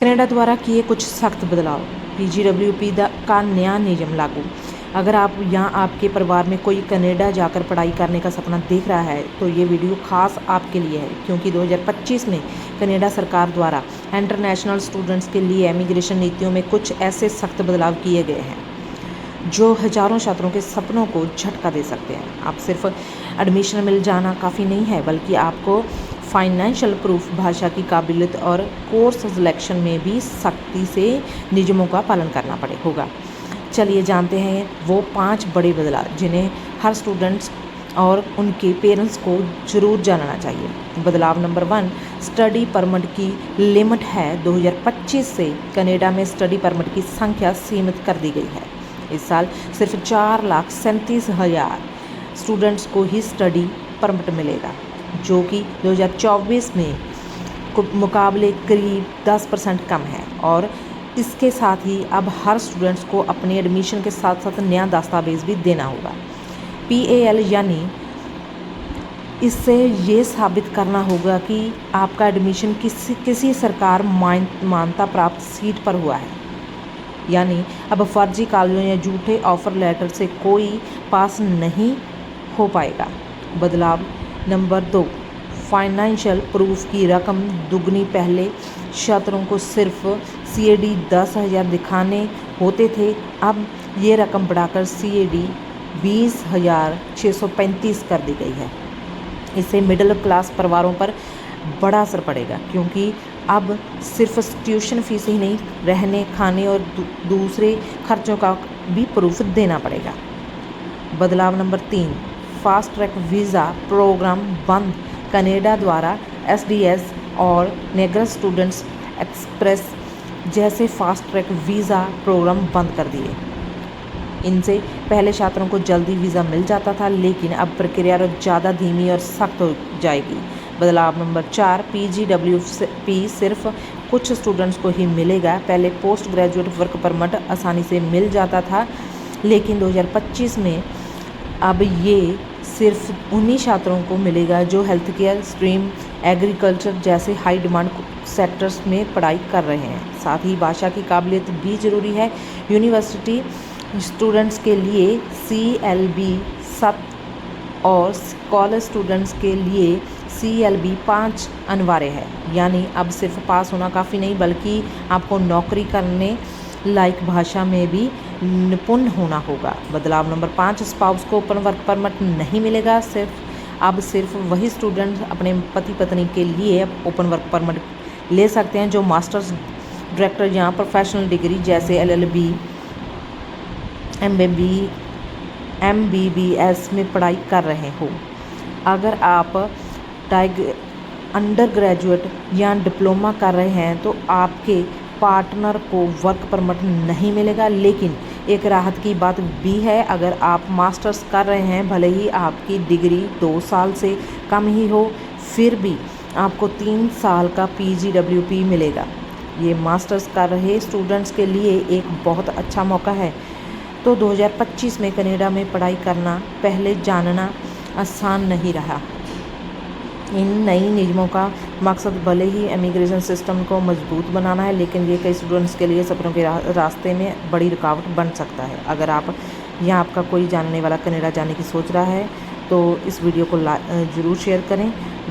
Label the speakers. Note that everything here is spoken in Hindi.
Speaker 1: कनाडा द्वारा किए कुछ सख्त बदलाव। PGWP का नया नियम लागू। अगर आप या आपके परिवार में कोई कनाडा जाकर पढ़ाई करने का सपना देख रहा है तो ये वीडियो खास आपके लिए है, क्योंकि 2025 में कनाडा सरकार द्वारा इंटरनेशनल स्टूडेंट्स के लिए इमिग्रेशन नीतियों में कुछ ऐसे सख्त बदलाव किए गए हैं जो हजारों छात्रों के सपनों को झटका दे सकते हैं। अब सिर्फ एडमिशन मिल जाना काफ़ी नहीं है, बल्कि आपको फाइनेंशियल प्रूफ, भाषा की काबिलियत और कोर्स सिलेक्शन में भी सख्ती से नियमों का पालन करना होगा। चलिए जानते हैं वो 5 बड़े बदलाव जिन्हें हर स्टूडेंट्स और उनके पेरेंट्स को ज़रूर जानना चाहिए। बदलाव नंबर 1, स्टडी परमिट की लिमिट है 2025 से कनाडा में स्टडी परमिट की संख्या सीमित कर दी गई है। इस साल सिर्फ 4,37,000 स्टूडेंट्स को ही स्टडी परमिट मिलेगा, जो कि 2024 में मुकाबले करीब 10% कम है। और इसके साथ ही अब हर स्टूडेंट्स को अपने एडमिशन के साथ साथ नया दस्तावेज़ भी देना होगा। PAL यानी इससे ये साबित करना होगा कि आपका एडमिशन किसी सरकार मान्यता प्राप्त सीट पर हुआ है। यानी अब फर्जी कॉलेजों या झूठे ऑफर लेटर से कोई पास नहीं हो पाएगा। बदलाव नंबर 2, फाइनेंशियल प्रूफ की रकम दुगनी। पहले छात्रों को सिर्फ CAD 10,000 दिखाने होते थे, अब ये रकम बढ़ाकर CAD 20,635 कर दी गई है। इससे मिडिल क्लास परिवारों पर बड़ा असर पड़ेगा, क्योंकि अब सिर्फ ट्यूशन फीस ही नहीं, रहने, खाने और दूसरे खर्चों का भी प्रूफ देना पड़ेगा। बदलाव number 3, fast track visa programme बंद। कनाडा द्वारा SDS और नेगर स्टूडेंट्स एक्सप्रेस जैसे फास्ट ट्रैक वीज़ा प्रोग्राम बंद कर दिए। इनसे पहले छात्रों को जल्दी वीज़ा मिल जाता था, लेकिन अब प्रक्रिया ज़्यादा धीमी और सख्त हो जाएगी। बदलाव नंबर 4, PGWP सिर्फ कुछ स्टूडेंट्स को ही मिलेगा। पहले पोस्ट ग्रेजुएट वर्क परमिट आसानी से मिल जाता था, लेकिन 2025 में अब ये सिर्फ उन्हीं छात्रों को मिलेगा जो हेल्थ केयर, स्ट्रीम, एग्रीकल्चर जैसे हाई डिमांड सेक्टर्स में पढ़ाई कर रहे हैं। साथ ही भाषा की काबिलियत भी ज़रूरी है। यूनिवर्सिटी स्टूडेंट्स के लिए CLB 7 और कॉलेज स्टूडेंट्स के लिए CLB 5 अनिवार्य है। यानी अब सिर्फ पास होना काफ़ी नहीं, बल्कि आपको नौकरी करने लायक भाषा में भी निपुण होना होगा। बदलाव नंबर 5, स्पाउस को ओपन वर्क परमिट नहीं मिलेगा। अब सिर्फ वही स्टूडेंट अपने पति पत्नी के लिए ओपन वर्क परमिट ले सकते हैं जो मास्टर्स, डायरेक्टर या प्रोफेशनल डिग्री जैसे LLB, MBBS में पढ़ाई कर रहे हो। अगर आप अंडर ग्रेजुएट या डिप्लोमा कर रहे हैं तो आपके पार्टनर को वर्क परमिट नहीं मिलेगा। लेकिन एक राहत की बात भी है, अगर आप मास्टर्स कर रहे हैं, भले ही आपकी डिग्री 2 साल से कम ही हो, फिर भी आपको 3 साल का PGWP मिलेगा। ये मास्टर्स कर रहे स्टूडेंट्स के लिए एक बहुत अच्छा मौका है। तो 2025 में कनाडा में पढ़ाई करना पहले जानना आसान नहीं रहा। इन नई नियमों का मकसद भले ही इमिग्रेशन सिस्टम को मजबूत बनाना है, लेकिन ये कई स्टूडेंट्स के लिए सपनों के रास्ते में बड़ी रुकावट बन सकता है। अगर आप या आपका कोई जानने वाला कनाडा जाने की सोच रहा है तो इस वीडियो को ज़रूर शेयर करें।